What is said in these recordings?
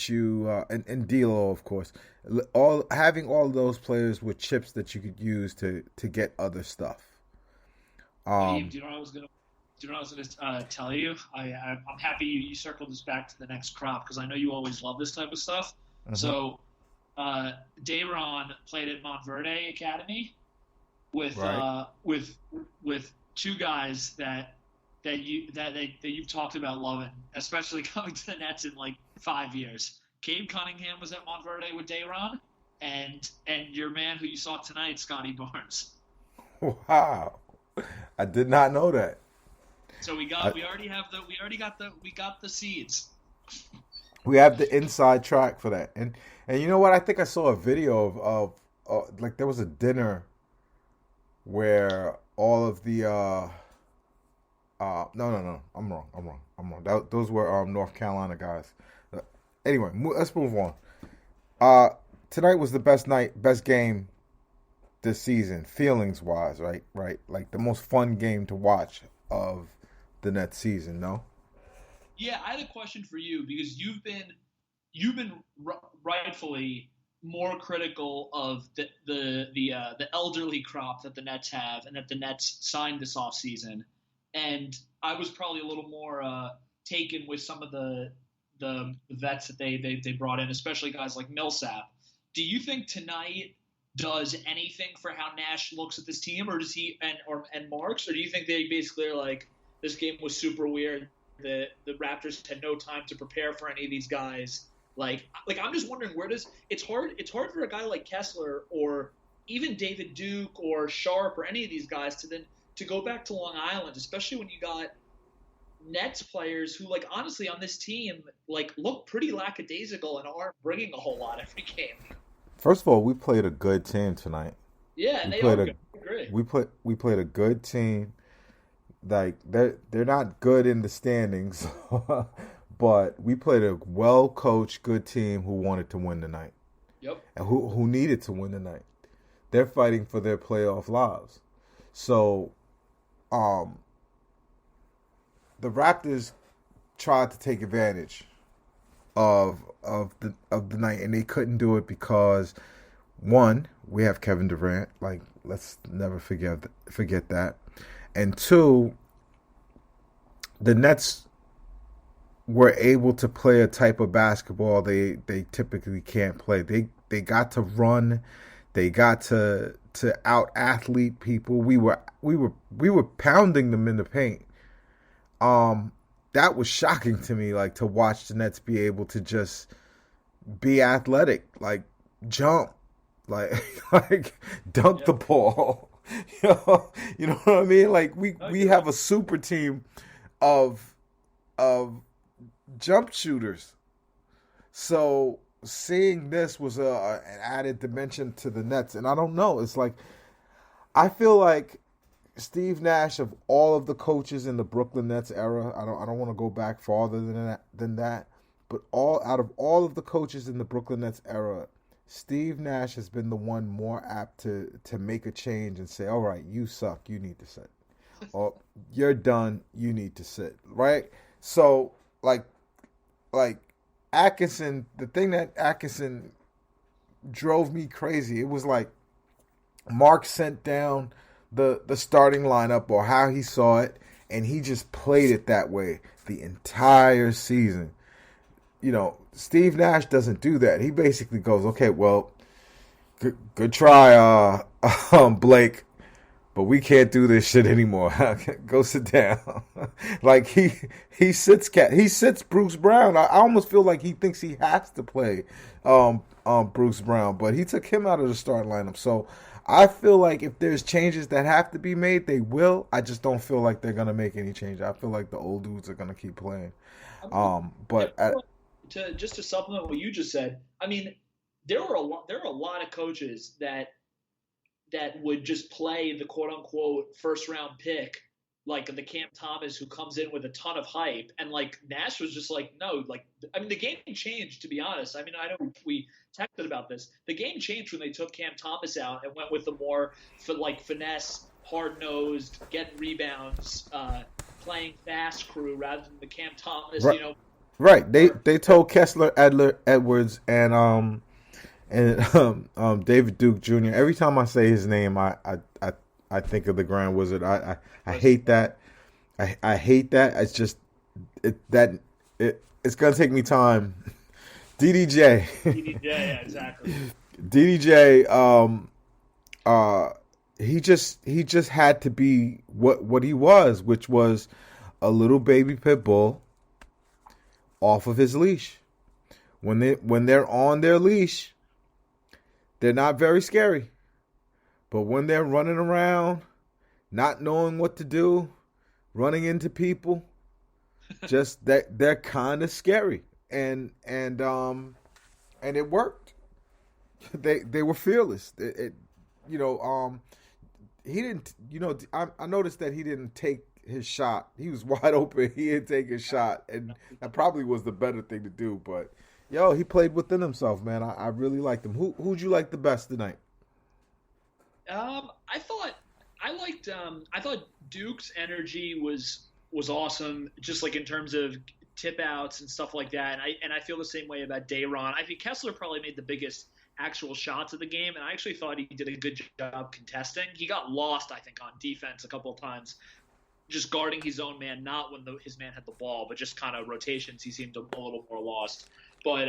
let you and D'Lo, of course, having all those players with chips that you could use to get other stuff. Ayub, Um, do you know what I was gonna? Do you know what I was gonna tell you? I'm happy you circled this back to the next crop because I know you always love this type of stuff. mhm. So, uh, Dayron played at Montverde Academy with Right. with two guys that you've talked about loving, especially coming to the Nets in like 5 years. Cade Cunningham was at Montverde with Dayron, and your man who you saw tonight, Scotty Barnes. Wow. I did not know that. So I, we got the seeds. we have the inside track for that, and you know what? I think I saw a video of like there was a dinner where all of the no, I'm wrong. Those were North Carolina guys. Uh, anyway, let's move on. Uh, Tonight was the best game this season, feelings wise, right? Right, like the most fun game to watch of the Nets season. No, Yeah, I had a question for you because you've been rightfully more critical of the elderly crop that the Nets have and that the Nets signed this offseason. And I was probably a little more taken with some of the vets that they brought in, especially guys like Millsap. Do you think tonight does anything for how Nash looks at this team, or does he and Marks, or do you think they basically are like this game was super weird? The Raptors had no time to prepare for any of these guys. Like I'm just wondering where does it's hard for a guy like Kessler or even David Duke or Sharp or any of these guys to go back to Long Island, especially when you got Nets players who, like, honestly on this team, like, look pretty lackadaisical and aren't bringing a whole lot every game. first of all, we played a good team tonight. Yeah, and We they played are a good. I agree. we played a good team. Like they're not good in the standings, but we played a well coached, good team who wanted to win tonight Yep. and who needed to win tonight. They're fighting for their playoff lives. So, um, the Raptors tried to take advantage of the night, and they couldn't do it because one, we have Kevin Durant. Like, let's never forget that. And two, the Nets were able to play a type of basketball they typically can't play. They got to run, they got to out athlete people. We were pounding them in the paint. Um, that was shocking to me, like to watch the Nets be able to just be athletic, like jump, like like dunk the Yep. ball. You know what I mean? Like No, we you're have right. a super team of of jump shooters. So seeing this was an added dimension to the Nets, and I don't know. It's like I feel like Steve Nash of all of the coaches in the Brooklyn Nets era. I don't want to go back farther than that. But all out of all of the coaches in the Brooklyn Nets era, Steve Nash has been the one more apt to make a change and say, "All right, you suck. You need to sit." Or "You're done. You need to sit." Right? So like like Atkinson, the thing that Atkinson drove me crazy. It was like Mark sent down the starting lineup or how he saw it, and he just played it that way the entire season. Steve Nash doesn't do that. He basically goes, "Okay, well, good try, Blake, but we can't do this shit anymore. Go sit down." Like he sits Bruce Brown. I almost feel like he thinks he has to play Bruce Brown, but he took him out of the starting lineup. So I feel like if there's changes that have to be made, they will. I just don't feel like they're gonna make any change. I feel like the old dudes are gonna keep playing. I mean, and But at, to just to supplement what you just said, I mean, there are a lot of coaches that would just play the quote unquote first round pick, like the Cam Thomas who comes in with a ton of hype, and like Nash was just like, no, like I mean the game changed, to be honest. I mean, I know we texted about this. The game changed when they took Cam Thomas out and went with the more for like finesse, hard nosed, getting rebounds, playing fast crew rather than the Cam Thomas, right, Right. They told Kessler, Adler, Edwards, and David Duke Jr. Every time I say his name, I think of the Grand Wizard. I hate that. I hate that. It's just it's gonna take me time. DDJ, Yeah, yeah, exactly. DDJ. Uh, he just had to be what he was, which was a little baby pit bull off of his leash. When they're on their leash, they're not very scary. But when they're running around, not knowing what to do, running into people, just that they're kind of scary. And it worked. They were fearless. You know he didn't. I noticed that he didn't take his shot. He was wide open. He didn't take his shot, and that probably was the better thing to do. But yo, he played within himself, man. I really liked him. Who'd you like the best tonight? I thought Duke's energy was awesome, just like in terms of tip outs and stuff like that. And I feel the same way about Dayron. I think Kessler probably made the biggest actual shots of the game, and I actually thought he did a good job contesting. He got lost, I think, on defense a couple of times, just guarding his own man, not when his man had the ball, but just kind of rotations. He seemed a little more lost. But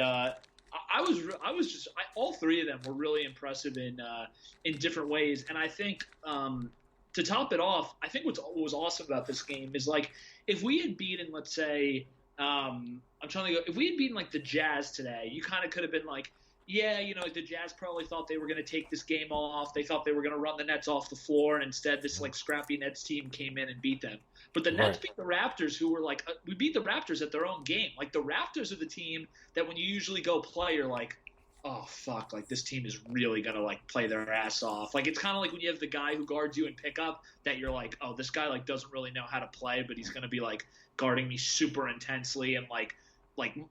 all three of them were really impressive in different ways, and I think to top it off, I think what was awesome about this game is like if we had beaten, let's say, I'm trying to go, if we had beaten like the Jazz today, you kind of could have been like, yeah, the Jazz probably thought they were going to take this game off. They thought they were going to run the Nets off the floor, and instead this like scrappy Nets team came in and beat them. But the Nets Right. beat the Raptors, who were like, we beat the Raptors at their own game. Like the Raptors are the team that when you usually go play, you're like, oh fuck, like this team is really gonna like play their ass off. Like it's kind of like when you have the guy who guards you in pickup that you're like, oh, this guy like doesn't really know how to play, but he's gonna be like guarding me super intensely and like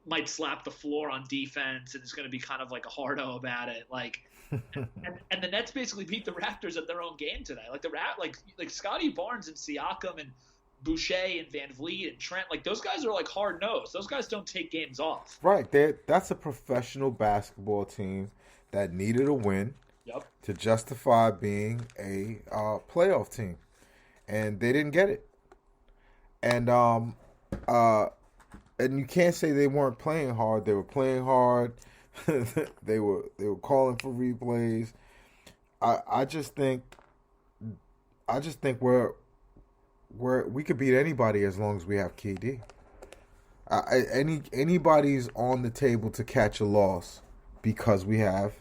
might slap the floor on defense and is going to be kind of like a hardo about it. Like, and the Nets basically beat the Raptors at their own game today. Like like Scotty Barnes and Siakam and Boucher and Van Vliet and Trent, like those guys are like hard nosed. Those guys don't take games off. Right. That's a professional basketball team that needed a win Yep. to justify being a playoff team, and they didn't get it. And uh, and you can't say they weren't playing hard. They were playing hard. they were calling for replays. I just think we could beat anybody as long as we have KD. Anybody's on the table to catch a loss because we have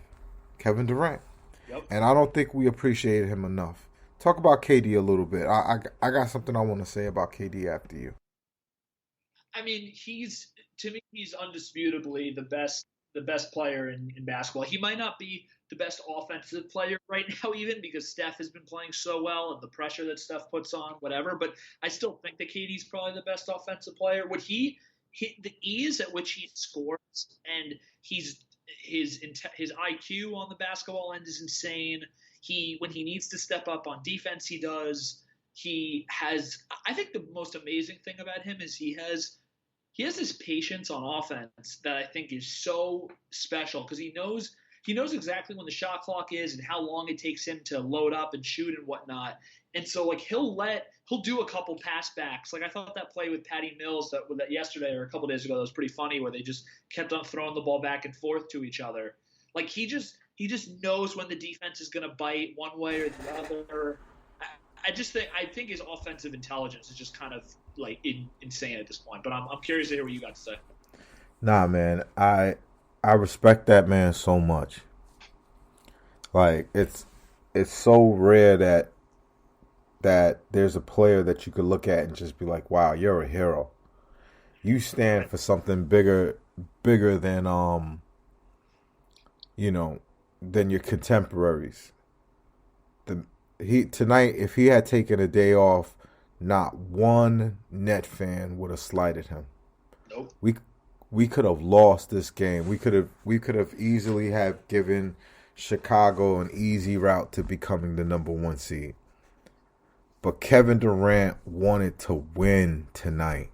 Kevin Durant, Yep. and I don't think we appreciate him enough. Talk about KD a little bit. I got something I want to say about KD after you. I mean, to me, he's undisputably the best player in basketball. He might not be the best offensive player right now, even because Steph has been playing so well and the pressure that Steph puts on, whatever. But I still think that KD's probably the best offensive player. What the ease at which he scores and his IQ on the basketball end is insane. When he needs to step up on defense, he does. He has. I think the most amazing thing about him is he has this patience on offense that I think is so special because he knows exactly when the shot clock is and how long it takes him to load up and shoot and whatnot. And so like he'll do a couple pass backs. Like I thought that play with Patty Mills that yesterday or a couple days ago that was pretty funny where they just kept on throwing the ball back and forth to each other. Like he just knows when the defense is going to bite one way or the other. I think his offensive intelligence is just kind of like insane at this point. But I'm curious to hear what you got to say. Nah, man, I respect that man so much. Like it's so rare that there's a player that you could look at and just be like, wow, you're a hero. You stand for something bigger than than your contemporaries. Tonight, if he had taken a day off, not one Net fan would have slighted him. Nope. We could have lost this game. We could have easily have given Chicago an easy route to becoming the number one seed. But Kevin Durant wanted to win tonight.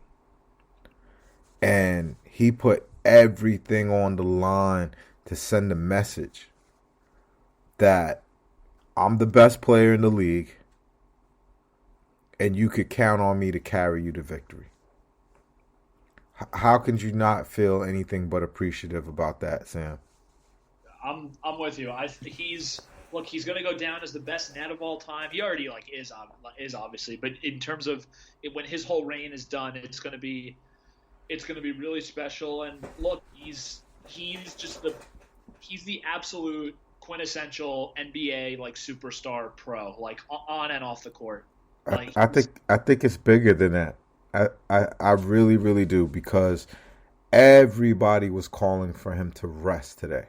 And he put everything on the line to send a message that I'm the best player in the league and you could count on me to carry you to victory. How can you not feel anything but appreciative about that, Sam? I'm with you. He's he's going to go down as the best net of all time. He already is obviously, but in terms of when his whole reign is done, it's going to be really special. And look, he's the absolute quintessential NBA superstar pro, on and off the court. I think it's bigger than that. I really, really do, because everybody was calling for him to rest today.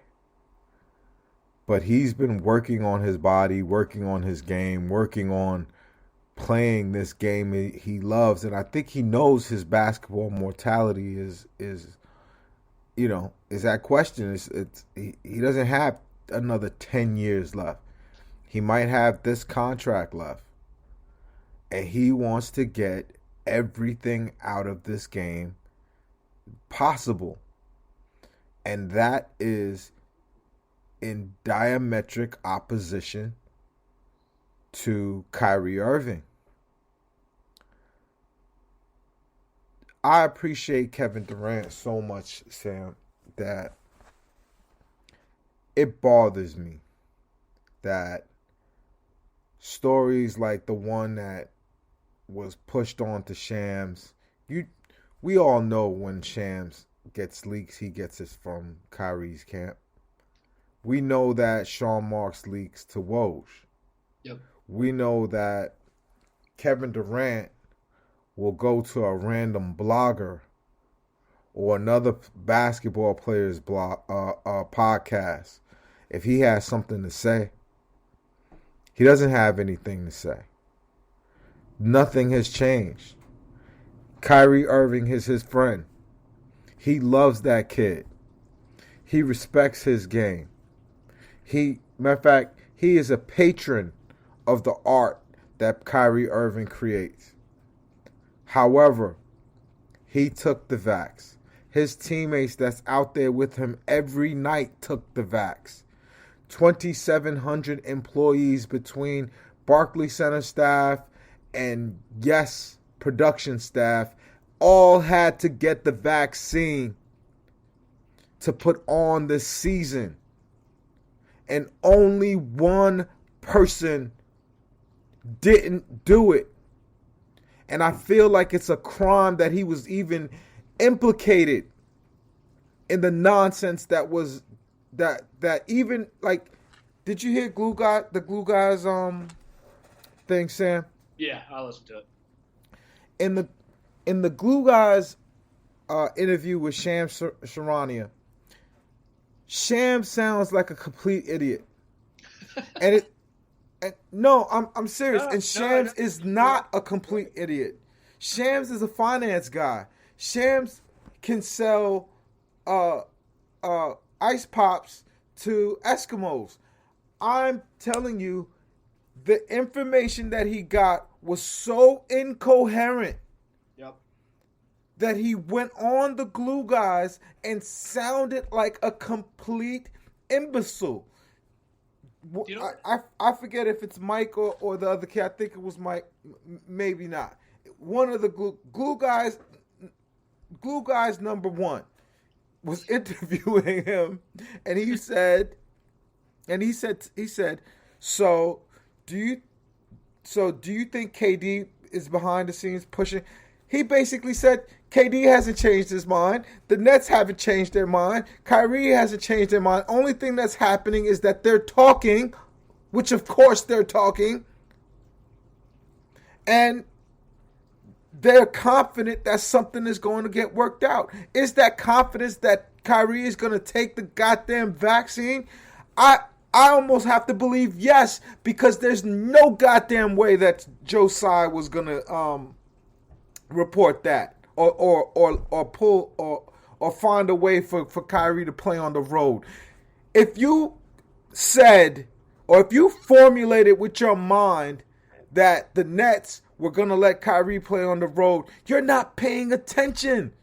But he's been working on his body, working on his game, working on playing this game he loves. And I think he knows his basketball mortality is that question. He doesn't have another 10 years left. He might have this contract left. And he wants to get everything out of this game possible. And that is in diametric opposition to Kyrie Irving. I appreciate Kevin Durant so much, Sam, that it bothers me that stories like the one that was pushed on to Shams. We all know when Shams gets leaks, he gets it from Kyrie's camp. We know that Sean Marks leaks to Woj. Yep. We know that Kevin Durant will go to a random blogger or another basketball player's podcast if he has something to say. He doesn't have anything to say. Nothing has changed. Kyrie Irving is his friend. He loves that kid. He respects his game. Matter of fact, he is a patron of the art that Kyrie Irving creates. However, he took the vax. His teammates that's out there with him every night took the vax. 2,700 employees between Barclays Center staff and Yes production staff all had to get the vaccine to put on this season. And only one person didn't do it. And I feel like it's a crime that he was even implicated in the nonsense that was that even did you hear the Glue Guy's thing, Sam? Yeah, I listened to it. In the Glue Guy's interview with Shams Charania, Shams sounds like a complete idiot. No, I'm serious. And Shams is not a complete idiot. Shams is a finance guy. Shams can sell ice pops to Eskimos. I'm telling you, the information that he got was so incoherent. Yep. That he went on the Glue Guys and sounded like a complete imbecile. I forget if it's Mike or the other kid. I think it was Mike. Maybe not. One of the Glue Guys number one was interviewing him, and he said, so do you think KD is behind the scenes pushing? He basically said KD hasn't changed his mind. The Nets haven't changed their mind. Kyrie hasn't changed their mind. Only thing that's happening is that they're talking, which of course they're talking, and they're confident that something is going to get worked out. Is that confidence that Kyrie is going to take the goddamn vaccine? I almost have to believe yes, because there's no goddamn way that Joe Tsai was going to report that or pull or find a way for Kyrie to play on the road. If you said or if you formulated with your mind that the Nets were going to let Kyrie play on the road, you're not paying attention.